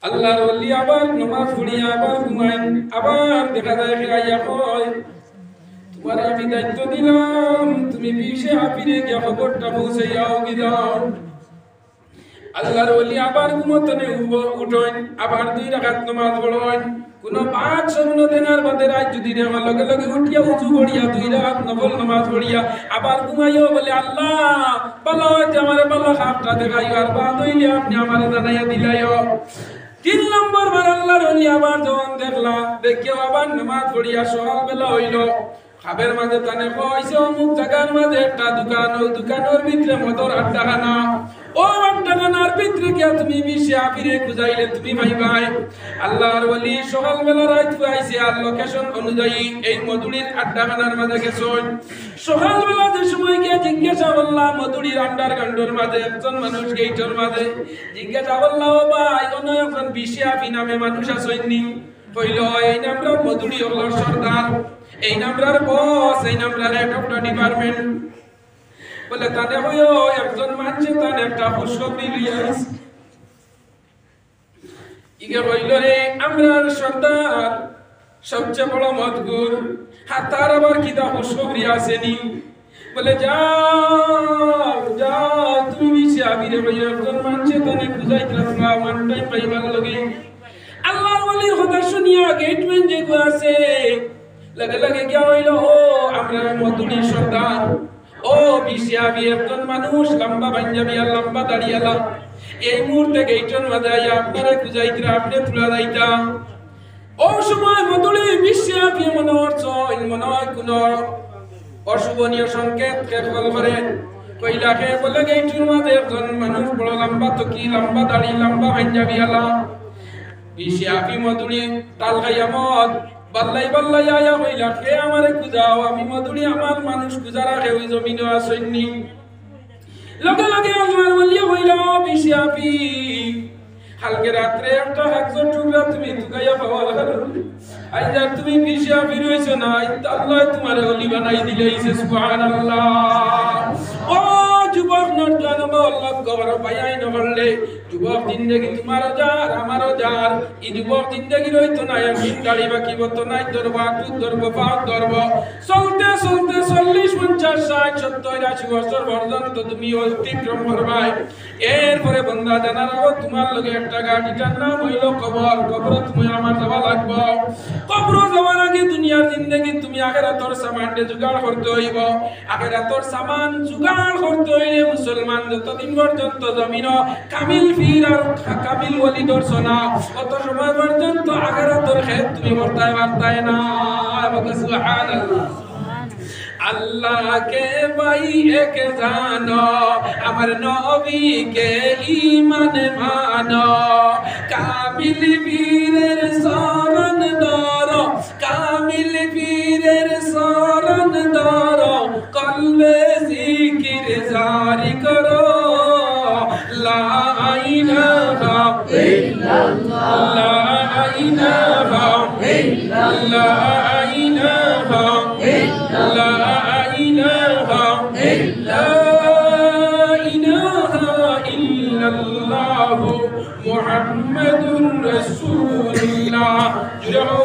আল্লাহর ওলি আবার নামাজ পড়িয়া আবার ঘুমায়, আবার দেখা যায় ফিরাইয়া কয় তোমার আমি দায়িত্ব দিলাম, তুমি বিশে হাফিরে গিয়া খবরটা পৌঁছাইয়াও গিদাও। আল্লাহর ওলি আবার ঘুমতনে উঠেন, আবার 2 রাকাত নামাজ পড়েন। কোন 5 স্বপ্ন দেনার বাদে রাত যদি দেওয়ার লগে লগে উঠিয়া উঁচু করিয়া 2 রাকাত নফল নামাজ পড়িয়া আবার ঘুমাইও বলে আল্লাহ ভালো হইতে আমার ভালো খাপটা দেখাইও, আর বাদ হইলে আপনি আমার জানাইয়া দিলাইও। 3 নম্বর বার আল্লাহর ওলি আবার যখন দেখলা দেখিও আবার নামাজ পড়িয়া সকাল বেলা হইল, খাবের মাঝে তানে কইছে অমুক জায়গার মাঝে একটা দোকান, ওই দোকানের ভিতরে মদর আড্ডাখানা, ও আড্ডাখানার ভিতরে গিয়া তুমি বিশে আপিরে খুঁজাইলে তুমি ভাইবাই। আল্লাহর ওলি সকাল বেলা রাত আইছে আর লোকেশন অনুযায়ী এই মধুরীর আড্ডাখানার মাঝে গেছেন। সকাল বেলা যে সময় গিয়া জিজ্ঞাসা করলাম মধুরীর আন্ডারগ্রাউন্ডের মাঝে একজন মানুষ গেইটের মাঝে জিজ্ঞাসা করলাম ও ভাই কোন একজন বিশে আপি নামে মানুষ আসেননি? কইল এই নামরা মধুরী হলোর সর্দার, এই নামরার বস, এই নামরার হেড অফ দ্য ডিপার্টমেন্ট। বলে তানে হইও একজন মানুষে তানে একটা খুশখবরি লইয়া আইছে। ইগে কইল রে আমরার সর্দার সবচেয়ে বড় মদগুর, আর তার আবার কিতা খুশখবরি আসেনি? বলে যাও যাও তুমি বিশে আবিরে ভাই একজন মানুষে তানে খুঁজাইতরা ওয়ান টাইম পাইবার লগে। আল্লাহর ওলির কথা শুনিয়া গেটম্যান যে আছে লগে লগে গিয়া হইল ও আমরা মধুরী সর্দার, ও বিশে আবি একজন মানুষ লম্বা পাঞ্জাবি আর লম্বা দাড়িয়ালা, এই মুহূর্তে গেটের মাঝে আইয়া আপনারা খুঁজাইতরা আপনি তুলা যাইতা। ও সময় মধুরী বিশে আবি মনে হয় কোন অশুভনীয় সংকেত খেয়াল করেন। কইলাকে বলে গেটের মাঝে একজন মানুষ বড় লম্বা তকি, লম্বা দাড়ি, লম্বা পাঞ্জাবি আলা। বিশে আবি মধুরী তাল খাইয়া মদ বাল্লাই বাল্লাই আয়া হইলা কে আমারে খুঁজাও, আমি মধুরী আমার মানুষ খুঁজা রাখে ওই জমিনে আসেননি। লগে লগে আমার বলিয়া হইলা বিশে আবি কালকে রাত্রে একটা হাকজোর টুকরা তুমি তুকাইয়া পাওয়া লাগলো, আজ আর তুমি বিশে আবি রইছো না, আল্লাহ তোমারে ওলি বানাই দিলেইছে। সুবহানাল্লাহ। ও যুবক নরজান আল্লাহ কবর পাইয়াই নবললে যুবক জিন্দেগি তোমারও যার আমারও যার, এই যুবক জিন্দেগি রইতো না একদিন গাড়ি বাকি বতো নাই ধরবো আটুক ধরবো পাঁচ ধরবো চলতে চলতে 40 50 60 70 80 বছর পর্যন্ত তুমি অতিক্রম করবাই। এরপরে বন্দা জানার আগে তোমার লগে একটা গাড়িটার নাম হইল কবর। কবর তুমি আমার যাওয়া লাগবো। কবর যাওয়ার আগে দুনিয়ার জিন্দেগি তুমি আখিরাতের সামানটা জোগাড় করতে হইব। আখিরাতের সামান জোগাড় করতে হইলে মুসলমান যতদিন পর্যন্ত জমিন কামিল ফির আর কামিল ওলি দর্শনা কত সময় পর্যন্ত আখিরাতের খেত তুমি বর্তায় বার্তায় না। সুবহানাল্লাহ। আল্লাহ কে ভাই এক জানো, আমার নবী কে ঈমান মানো, কামিল বীরের শরণ ধরো, কামিল বীরের শরণ ধরো, কলবে জিকির জারি করো, লা ইলাহা ইল্লাল্লাহ, লা ইলাহা ইল্লাল্লাহ, লা ইলাহা ইল্লাল্লাহ, মুহাম্মাদুর রাসূলুল্লাহ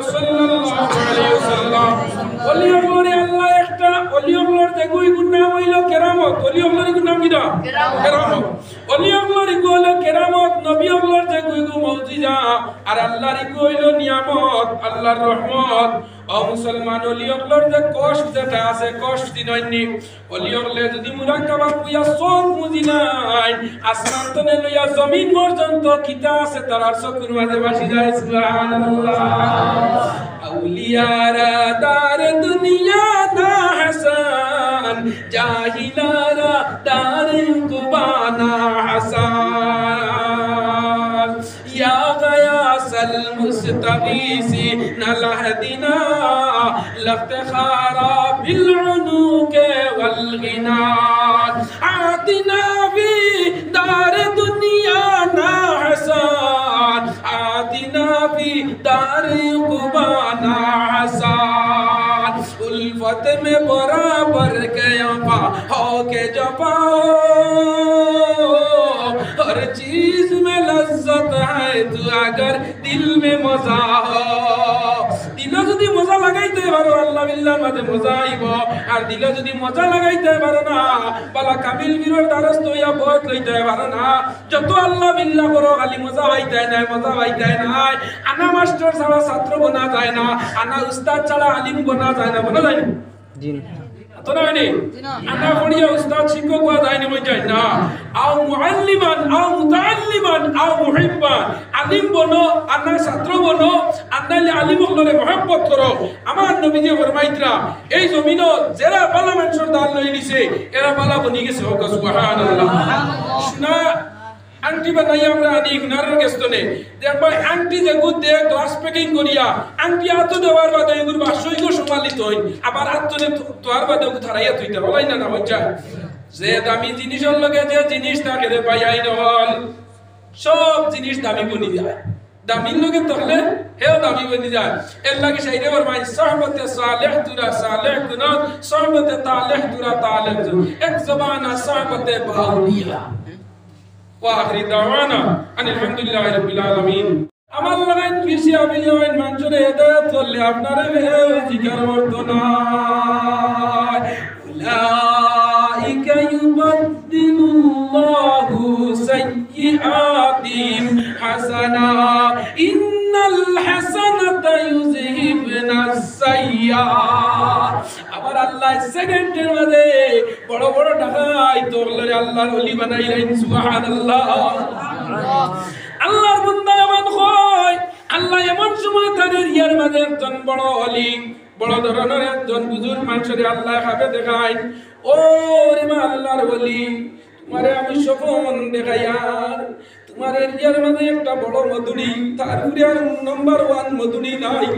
সাল্লাল্লাহু আলাইহি ওয়াসাল্লাম। ওলি হলো আল্লাহ একটা ওলি হলোর যে গুণ নাম হইল কেরামত। ওলি হলোর নাম কি না? কেরামত। ওলি হলোর হইল কেরামত, নবী হলোর যে গুণ মুজিজা, আর আল্লাহর হইল নিয়ামত, আল্লাহর রহমত। ও মুসলমান ওলি হলোর যে কষ্ট যেটা আছে কষ্ট দিননি ওলি হলে যদি মুরাকাবা পুয়া সব মুজি নাই আসমান তনে লইয়া জমিন পর্যন্ত কিতা আছে তার চকুর মাঝে বাসি যায়। সুবহানাল্লাহ। আউলিয়ারা দার দুনিয়া না হাসান, জাহিলারা দার কুবানা হাসান, ইয়া গায়াসাল মুস্তাগীসি নালহদিনা লাফতাখারা বিল উনুকে ওয়াল গিনা, আতিনা ফি দার দুনিয়া না হাসান, আতিনা ফি দার কুবানা হাসান, उल्फत में बराबर के अफा हो के जफा, हर चीज में लज्जत है तू अगर दिल में मजा हो दिल যদি মজা লাগাইতে পারো আল্লাহ বিল্লাহর মাঝে মজা আইব আর দিল যদি মজা লাগাইতে পারো না বালা কামিল বীরের দ্বারস্থ হইয়া বহুত লইতে পারো না যত আল্লাহ বিল্লাহ করো খালি মজা হইতে নাই মজা হইতে নাই আনা মাস্টার ছাড়া ছাত্র বনা যায় না আনা উস্তাদ ছাড়া আলিম বনা যায় না বনা যায় না জি তো না নে আনা পড়িয়া উস্তাদ শিক্ষক হওয়া যায় না বই যায় না আও মুআল্লিমান আও মুতাআল্লিমান আও মুহিব্বান আলিম বনো আনা ছাত্র বনো আনালে আলিম হলরে মহব্বত করো আমার নবীজি ফরমাইতরা এই জমিনো যারা বালা মানুষের দান লই নিছে এরা বালা বনি গেছে হোক সুবহানাল্লাহ শুনা আংটি বানাই আমরা আনি গুনারের গেস্তনে দেখবা আংটি যে গুদ দে গ্লাস প্যাকিং করিয়া আংটি আতো দেওয়ার বাদে এগুর বাসইগো সমালিত হই আবার আতনে তোয়ার বাদে ওকে ধরাইয়া তুইতে বলাই না না হইছা যে দামি জিনিসের লগে যে জিনিস থাকে রে ভাই আইন হল সব জিনিস দামি বনি যায় দামির লগে তাহলে হেও দামি বনি যায় এর লাগে সাইরে ওর মাই সাহবতে সালেহ তুরা সালেহ গুনা সাহবতে তালেহ তুরা তালেহ এক জবানা সাহবতে বাউলিয়া واخر دعوانا ان الحمد لله رب العالمين আমার লাগান পিছি আমি লাগান মানুষের হেদায়েত করলে আপনারা জিকির করতনা উলাইকা ইউবাদদিলুল্লাহু সাইয়্যাতিহিম হাসানা ইন্নাল হাসানাতা ইউযহিবনাস সাইয়্যাত আবার আল্লাহ সেকেন্ডের মধ্যে বড় বড় ঢাকাই তোরলে আল্লাহর ওলি বানাইলেন সুবহানাল্লাহ আল্লাহর বান্দা এমন হয় আল্লাহ এমন সময় তার এরিয়ার মধ্যে একজন বড় ওলি বড় ধরনের একজন বুজুর্গ মানুষের আল্লাহ খাবে দেখায় ও রে মা আল্লাহর ওলি তোমারে আমি স্বপ্ন দেখাইয়া তোমার এরিয়ার মধ্যে একটা বড় মধুরি তার আর নাম্বার 1 মধুরি নাই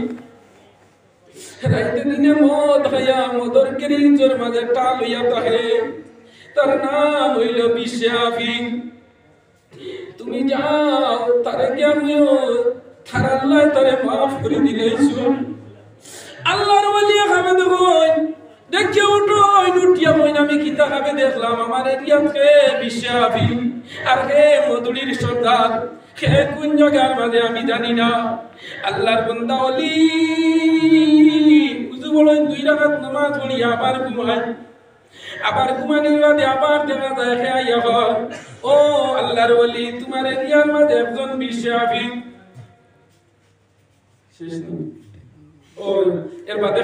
রাইতে দিনে মদ খাইয়া মদর কেরিঞ্জর মাঝে টাল হইয়া থাকে তার নাম হইল বিশাফি তুমি যাও তারে কেমন তার আল্লাহ তারে মাফ করে দিলেইছো আল্লাহর ওলি খাবে দেখুন দেখে উঠো উঠিয়া মইন আমি কিতা খাবে দেখলাম আমার এরিয়াতে বিশাফি আর হে মধুরির সর্দার হে কোন জায়গার মাঝে আমি জানি না আল্লাহর বান্দা ওলি উযু বলেন 2 রাকাত নামাজ পড়ি আবার ঘুমায় আবার ঘুমানোর বাদে আবার দেখা যায় হে আইয়া ও আল্লাহর ওলি তোমার এরিয়ার মাঝে একজন বিশাফি শেষ ও এর বাদে